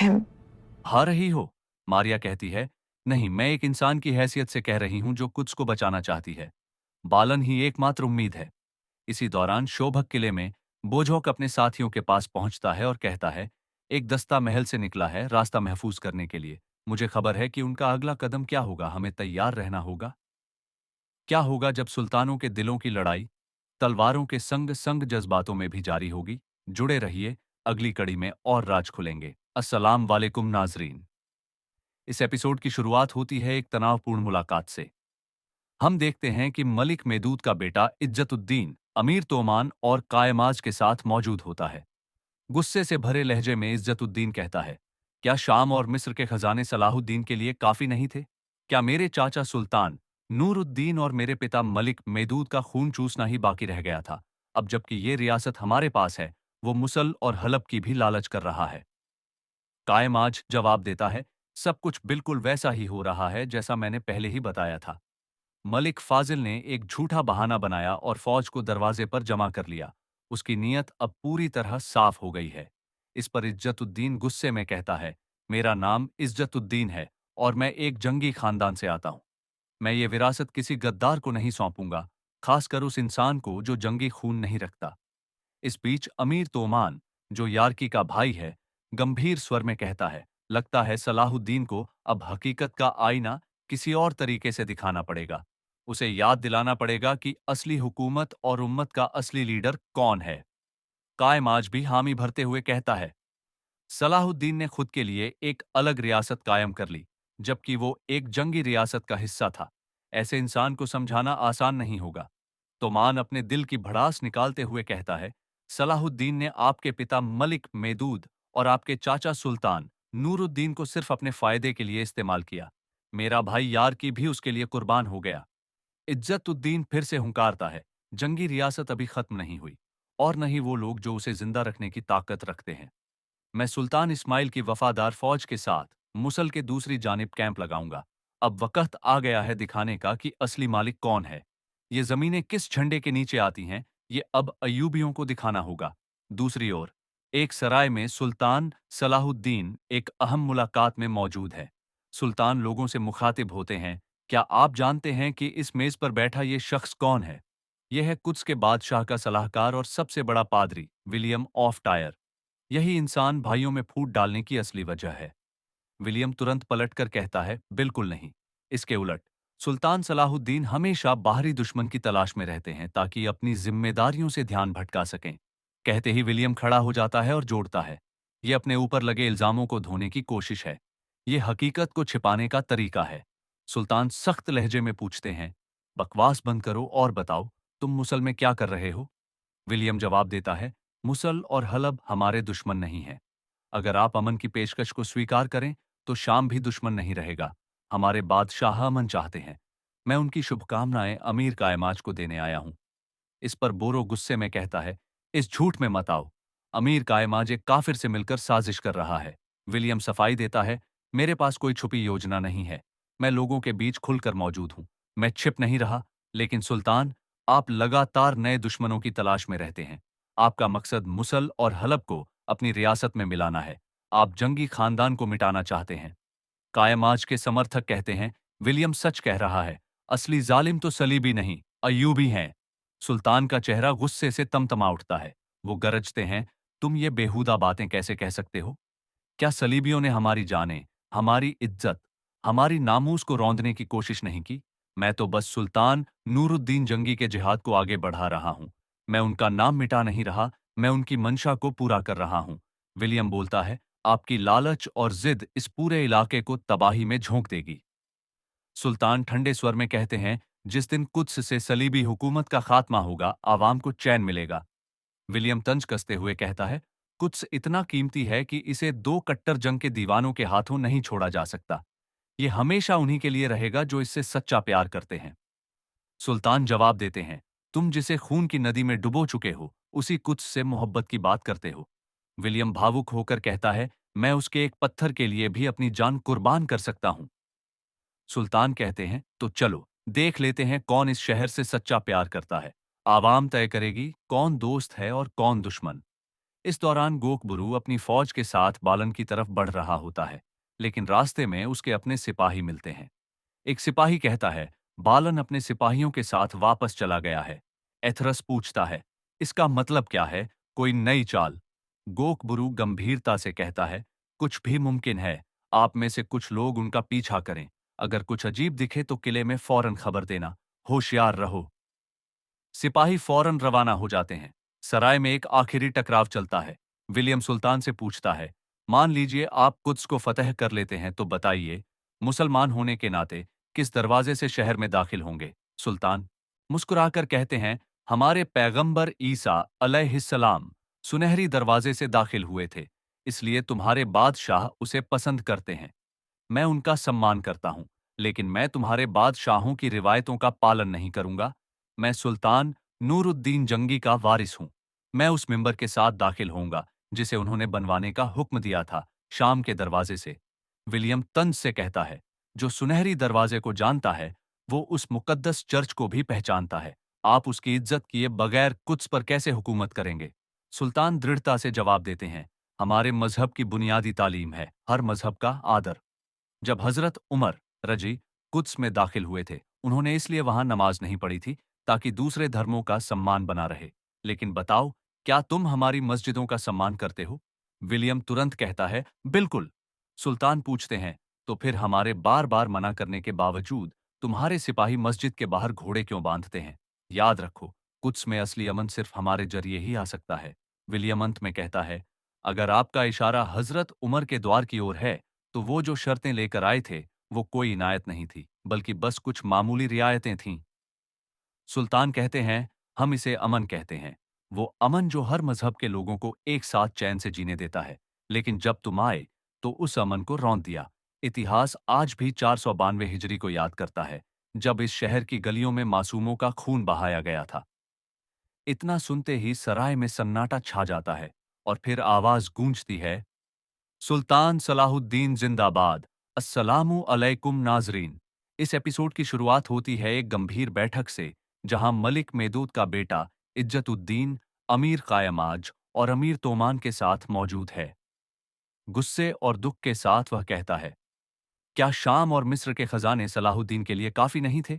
him. हार रही हो? मारिया कहती है, नहीं, मैं एक इंसान की हैसियत से कह रही हूं जो कुछ को बचाना चाहती है। बालन ही एकमात्र उम्मीद है। इसी दौरान शोभक किले में बोझोक अपने साथियों के पास पहुंचता है और कहता है, एक दस्ता महल से निकला है रास्ता महफूज करने के लिए। मुझे खबर है कि उनका अगला कदम क्या होगा, हमें तैयार रहना होगा। क्या होगा जब सुल्तानों के दिलों की लड़ाई तलवारों के संग संग जज्बातों में भी जारी होगी। जुड़े रहिए, अगली कड़ी में और राज खुलेंगे। अस्सलाम वालेकुम नाजरीन। इस एपिसोड की शुरुआत होती है एक तनावपूर्ण मुलाकात से। हम देखते हैं कि मलिक मेदूद का बेटा इज्जतुद्दीन अमीर तोमान और कायमाज के साथ मौजूद होता है। गुस्से से भरे लहजे में इज्जतुद्दीन कहता है, क्या शाम और मिस्र के खजाने सलाहुद्दीन के लिए काफी नहीं थे? क्या मेरे चाचा सुल्तान नूरुद्दीन और मेरे पिता मलिक मेदूद का खून चूसना ही बाकी रह गया था? अब जबकि ये रियासत हमारे पास है, वो मुसल और हलब की भी लालच कर रहा है। कायमाज जवाब देता है, सब कुछ बिल्कुल वैसा ही हो रहा है जैसा मैंने पहले ही बताया था। मलिक फाजिल ने एक झूठा बहाना बनाया और फौज को दरवाजे पर जमा कर लिया। उसकी नीयत अब पूरी तरह साफ हो गई है। इस पर इज्जतुद्दीन गुस्से में कहता है, मेरा नाम इज्जतुद्दीन है और मैं एक जंगी खानदान से आता हूं। मैं ये विरासत किसी गद्दार को नहीं सौंपूंगा, खासकर उस इंसान को जो जंगी खून नहीं रखता। इस बीच अमीर तोमान, जो यार्की का भाई है, गंभीर स्वर में कहता है, लगता है सलाहुद्दीन को अब हकीकत का आईना किसी और तरीके से दिखाना पड़ेगा। उसे याद दिलाना पड़ेगा कि असली हुकूमत और उम्मत का असली लीडर कौन है। कायमाज भी हामी भरते हुए कहता है, सलाहुद्दीन ने खुद के लिए एक अलग रियासत कायम कर ली, जबकि वो एक जंगी रियासत का हिस्सा था। ऐसे इंसान को समझाना आसान नहीं होगा। तोमान अपने दिल की भड़ास निकालते हुए कहता है, सलाहुद्दीन ने आपके पिता मलिक मेदूद और आपके चाचा सुल्तान नूरुद्दीन को सिर्फ अपने फायदे के लिए इस्तेमाल किया। मेरा भाई यार की भी उसके लिए कुर्बान हो गया। इज्जतुद्दीन फिर से हुंकारता है, जंगी रियासत अभी खत्म नहीं हुई, और न ही वो लोग जो उसे जिंदा रखने की ताकत रखते हैं। मैं सुल्तान इस्माइल की वफादार फौज के साथ मुसल के दूसरी जानिब कैंप लगाऊंगा। अब वक्त आ गया है दिखाने का कि असली मालिक कौन है। ये जमीनें किस झंडे के नीचे आती हैं, ये अब अयूबियों को दिखाना होगा। दूसरी ओर, एक सराय में सुल्तान सलाहुद्दीन एक अहम मुलाकात में मौजूद है। सुल्तान लोगों से मुखातिब होते हैं, क्या आप जानते हैं कि इस मेज पर बैठा ये शख्स कौन है? यह है कुद्स के बादशाह का सलाहकार और सबसे बड़ा पादरी विलियम ऑफ टायर। यही इंसान भाइयों में फूट डालने की असली वजह है। विलियम तुरंत पलटकर कहता है, बिल्कुल नहीं। इसके उलट, सुल्तान सलाहुद्दीन हमेशा बाहरी दुश्मन की तलाश में रहते हैं ताकि अपनी जिम्मेदारियों से ध्यान भटका सकें। कहते ही विलियम खड़ा हो जाता है और जोड़ता है, यह अपने ऊपर लगे इल्जामों को धोने की कोशिश है। यह हकीकत को छिपाने का तरीका है। सुल्तान सख्त लहजे में पूछते हैं, बकवास बंद करो और बताओ, तुम मुसल में क्या कर रहे हो? विलियम जवाब देता है, मुसल और हलब हमारे दुश्मन नहीं हैं। अगर आप अमन की पेशकश को स्वीकार करें, तो शाम भी दुश्मन नहीं रहेगा। हमारे बादशाह अमन चाहते हैं। मैं उनकी शुभकामनाएं अमीर कायमाज को देने आया हूं। इस पर बोरो गुस्से में कहता है, इस झूठ में मत आओ। अमीर कायमाज एक काफिर से मिलकर साजिश कर रहा है। विलियम सफाई देता है, मेरे पास कोई छुपी योजना नहीं है। मैं लोगों के बीच खुलकर मौजूद हूं। मैं छिप नहीं रहा। लेकिन सुल्तान, आप लगातार नए दुश्मनों की तलाश में रहते हैं। आपका मकसद मुसल और हलब को अपनी रियासत में मिलाना है। आप जंगी खानदान को मिटाना चाहते हैं। कायमाज के समर्थक कहते हैं, विलियम सच कह रहा है। असली जालिम तो सलीबी नहीं, अय्यूबी हैं। सुल्तान का चेहरा गुस्से से तमतमा उठता है। वो गरजते हैं, तुम ये बेहुदा बातें कैसे कह सकते हो? क्या सलीबियों ने हमारी जानें, हमारी इज्जत, हमारी नामूस को रौंदने की कोशिश नहीं की? मैं तो बस सुल्तान नूरुद्दीन जंगी के जिहाद को आगे बढ़ा रहा हूं। मैं उनका नाम मिटा नहीं रहा, मैं उनकी मंशा को पूरा कर रहा हूं। विलियम बोलता है, आपकी लालच और जिद इस पूरे इलाके को तबाही में झोंक देगी। सुल्तान ठंडे स्वर में कहते हैं, जिस दिन कुद्स से सलीबी हुकूमत का खात्मा होगा, आवाम को चैन मिलेगा। विलियम तंज कसते हुए कहता है, कुछ इतना कीमती है कि इसे दो कट्टर जंग के दीवानों के हाथों नहीं छोड़ा जा सकता। ये हमेशा उन्हीं के लिए रहेगा जो इससे सच्चा प्यार करते हैं। सुल्तान जवाब देते हैं, तुम जिसे खून की नदी में डुबो चुके हो, उसी कुछ से मोहब्बत की बात करते हो। विलियम भावुक होकर कहता है, मैं उसके एक पत्थर के लिए भी अपनी जान कुर्बान कर सकता हूं। सुल्तान कहते हैं, तो चलो देख लेते हैं कौन इस शहर से सच्चा प्यार करता है। आवाम तय करेगी कौन दोस्त है और कौन दुश्मन। इस दौरान गोकबुरु अपनी फौज के साथ बालन की तरफ बढ़ रहा होता है, लेकिन रास्ते में उसके अपने सिपाही मिलते हैं। एक सिपाही कहता है, बालन अपने सिपाहियों के साथ वापस चला गया है। एथरस पूछता है, इसका मतलब क्या है? कोई नई चाल? गोकबुरु गंभीरता से कहता है, कुछ भी मुमकिन है। आप में से कुछ लोग उनका पीछा करें। अगर कुछ अजीब दिखे तो किले में फौरन खबर देना। होशियार रहो। सिपाही फौरन रवाना हो जाते हैं। सराय में एक आखिरी टकराव चलता है। विलियम सुल्तान से पूछता है, मान लीजिए आप कुद्स को फतह कर लेते हैं तो बताइए, मुसलमान होने के नाते किस दरवाजे से शहर में दाखिल होंगे? सुल्तान मुस्कुराकर कहते हैं, हमारे पैगंबर ईसा अलैहिस्सलाम सुनहरी दरवाजे से दाखिल हुए थे, इसलिए तुम्हारे बादशाह उसे पसंद करते हैं। मैं उनका सम्मान करता हूं, लेकिन मैं तुम्हारे बादशाहों की रिवायतों का पालन नहीं करूंगा। मैं सुल्तान नूरुद्दीन जंगी का वारिस हूं। मैं उस मिंबर के साथ दाखिल होऊंगा जिसे उन्होंने बनवाने का हुक्म दिया था, शाम के दरवाजे से। विलियम तंज से कहता है, जो सुनहरी दरवाजे को जानता है वो उस मुकद्दस चर्च को भी पहचानता है। आप उसकी इज्जत किए बगैर कुद्स पर कैसे हुकूमत करेंगे? सुल्तान दृढ़ता से जवाब देते हैं, हमारे मजहब की बुनियादी तालीम है हर मजहब का आदर। जब हजरत उमर रजी कुद्स में दाखिल हुए थे, उन्होंने इसलिए वहां नमाज नहीं पढ़ी थी ताकि दूसरे धर्मों का सम्मान बना रहे। लेकिन बताओ, क्या तुम हमारी मस्जिदों का सम्मान करते हो? विलियम तुरंत कहता है, बिल्कुल। सुल्तान पूछते हैं, तो फिर हमारे बार बार मना करने के बावजूद तुम्हारे सिपाही मस्जिद के बाहर घोड़े क्यों बांधते हैं? याद रखो, कुद्स में असली अमन सिर्फ हमारे जरिए ही आ सकता है। विलियम अंत में कहता है, अगर आपका इशारा हजरत उमर के द्वार की ओर है, तो वो जो शर्तें लेकर आए थे, वो कोई इनायत नहीं थी, बल्कि बस कुछ मामूली रियायतें थीं। सुल्तान कहते हैं, हम इसे अमन कहते हैं। वो अमन जो हर मजहब के लोगों को एक साथ चैन से जीने देता है। लेकिन जब तुम आए, तो उस अमन को रौंद दिया। इतिहास आज भी 492 हिजरी को याद करता है, जब इस शहर की गलियों में मासूमों का खून बहाया गया था। इतना सुनते ही सराय में सन्नाटा छा जाता है, और फिर आवाज गूंजती है, सुल्तान सलाहुद्दीन जिंदाबाद। अस्सलामु अलैकुम नाजरीन। इस एपिसोड की शुरुआत होती है एक गंभीर बैठक से, जहां मलिक मेदूद का बेटा इज्जतुद्दीन, अमीर कायमाज और अमीर तोमान के साथ मौजूद है। गुस्से और दुख के साथ वह कहता है, क्या शाम और मिस्र के खजाने सलाहुद्दीन के लिए काफी नहीं थे?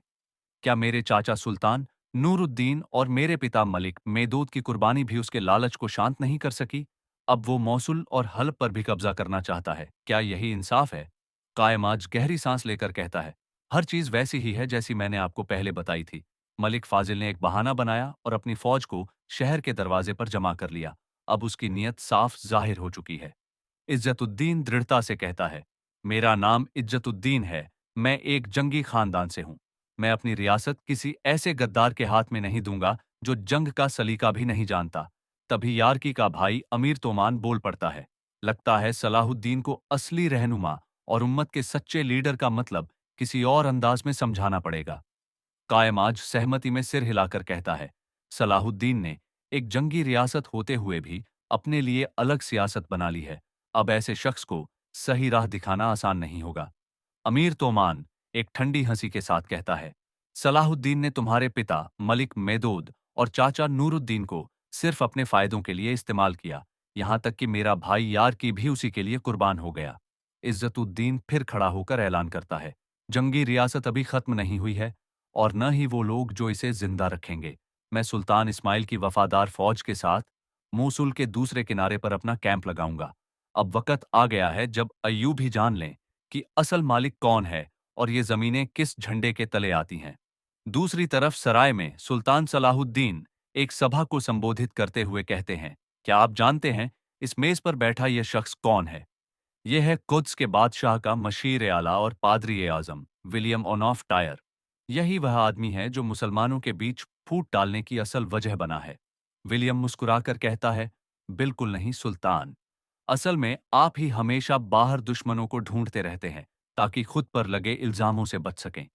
क्या मेरे चाचा सुल्तान नूरुद्दीन और मेरे पिता मलिक मेदूद की कुर्बानी भी उसके लालच को शांत नहीं कर सकी? अब वो मौसुल और हल्ब पर भी कब्जा करना चाहता है। क्या यही इंसाफ है? कायमाज गहरी सांस लेकर कहता है, हर चीज वैसी ही है जैसी मैंने आपको पहले बताई थी। मलिक फाजिल ने एक बहाना बनाया और अपनी फौज को शहर के दरवाजे पर जमा कर लिया। अब उसकी नीयत साफ जाहिर हो चुकी है। इज्जतुद्दीन दृढ़ता से कहता है, मेरा नाम इज्जतुद्दीन है। मैं एक जंगी खानदान से हूं। मैं अपनी रियासत किसी ऐसे गद्दार के हाथ में नहीं दूंगा जो जंग का सलीका भी नहीं जानता। तभी यार्की का भाई अमीर तोमान बोल पड़ता है, लगता है सलाहुद्दीन को असली रहनुमा और उम्मत के सच्चे लीडर का मतलब किसी और अंदाज में समझाना पड़ेगा। कायम आज सहमति में सिर हिलाकर कहता है, सलाहुद्दीन ने एक जंगी रियासत होते हुए भी अपने लिए अलग सियासत बना ली है। अब ऐसे शख्स को सही राह दिखाना आसान नहीं होगा। अमीर तोमान एक ठंडी हंसी के साथ कहता है, सलाहुद्दीन ने तुम्हारे पिता मलिक मेदोद और चाचा नूरुद्दीन को सिर्फ अपने फायदों के लिए इस्तेमाल किया, यहां तक कि मेरा भाई यार की भी उसी के लिए कुर्बान हो गया। इज्जतुद्दीन फिर खड़ा होकर ऐलान करता है, जंगी रियासत अभी खत्म नहीं हुई है, और न ही वो लोग जो इसे जिंदा रखेंगे। मैं सुल्तान इस्माइल की वफादार फौज के साथ मूसुल के दूसरे किनारे पर अपना कैंप लगाऊंगा। अब वक्त आ गया है जब अय्यूब ही जान लें कि असल मालिक कौन है और ये जमीनें किस झंडे के तले आती हैं। दूसरी तरफ सराय में सुल्तान सलाहुद्दीन एक सभा को संबोधित करते हुए कहते हैं, क्या आप जानते हैं इस मेज पर बैठा यह शख्स कौन है? यह है कुद्स के बादशाह का मशीर आला और पादरी आजम विलियम ऑनॉफ टायर। यही वह आदमी है जो मुसलमानों के बीच फूट डालने की असल वजह बना है। विलियम मुस्कुराकर कहता है, बिल्कुल नहीं सुल्तान। असल में आप ही हमेशा बाहर दुश्मनों को ढूंढते रहते हैं ताकि खुद पर लगे इल्जामों से बच सकें।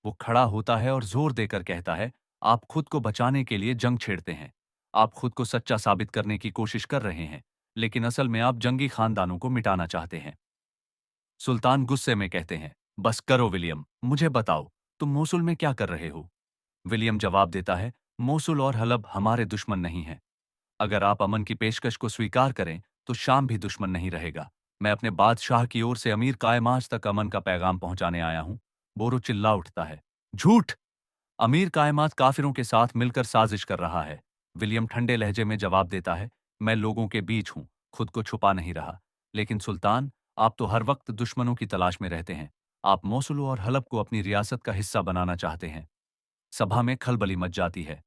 वो खड़ा होता है और जोर देकर कहता है, आप खुद को बचाने के लिए जंग छेड़ते हैं। आप खुद को सच्चा साबित करने की कोशिश कर रहे हैं, लेकिन असल में आप जंगी खानदानों को मिटाना चाहते हैं। सुल्तान गुस्से में कहते हैं, बस करो विलियम, मुझे बताओ, तुम मोसुल में क्या कर रहे हो? विलियम जवाब देता है, मोसुल और हलब हमारे दुश्मन नहीं हैं। अगर आप अमन की पेशकश को स्वीकार करें तो शाम भी दुश्मन नहीं रहेगा। मैं अपने बादशाह की ओर से अमीर कायमाश तक अमन का पैगाम पहुंचाने आया हूं। बोरो चिल्ला उठता है। झूठ! अमीर कायमात काफिरों के साथ मिलकर साजिश कर रहा है। विलियम ठंडे लहजे में जवाब देता है, मैं लोगों के बीच हूं, खुद को छुपा नहीं रहा। लेकिन सुल्तान, आप तो हर वक्त दुश्मनों की तलाश में रहते हैं। आप मोसुल और हलब को अपनी रियासत का हिस्सा बनाना चाहते हैं। सभा में खलबली मच जाती है।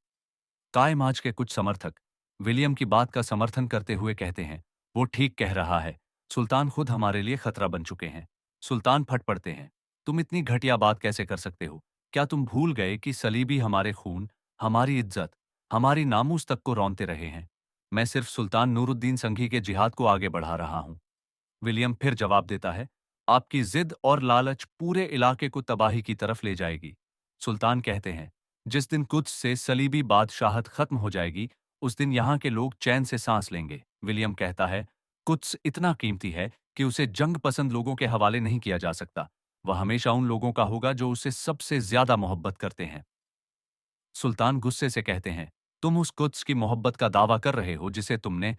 कायमाज के कुछ समर्थक विलियम की बात का समर्थन करते हुए कहते हैं, वो ठीक कह रहा है। सुल्तान खुद हमारे लिए खतरा बन चुके हैं। सुल्तान फट पड़ते हैं। तुम इतनी घटिया बात कैसे कर सकते हो? क्या तुम भूल गए कि सलीबी हमारे खून, हमारी इज्जत, हमारी नामूस तक को रौंदते रहे हैं? मैं सिर्फ सुल्तान नूरुद्दीन संघी के जिहाद को आगे बढ़ा रहा हूं। विलियम फिर जवाब देता है, आपकी जिद और लालच पूरे इलाके को तबाही की तरफ ले जाएगी। सुल्तान कहते हैं, जिस दिन कुद्स से सलीबी बादशाहत खत्म हो जाएगी, उस दिन यहाँ के लोग चैन से सांस लेंगे। विलियम कहता है, कुद्स इतना कीमती है कि उसे जंग पसंद लोगों के हवाले नहीं किया जा सकता। वह हमेशा उन लोगों का होगा जो उसे सबसे ज्यादा मोहब्बत करते हैं। सुल्तान गुस्से से कहते हैं, तुम उस कुद्स की मोहब्बत का दावा कर रहे हो जिसे तुमने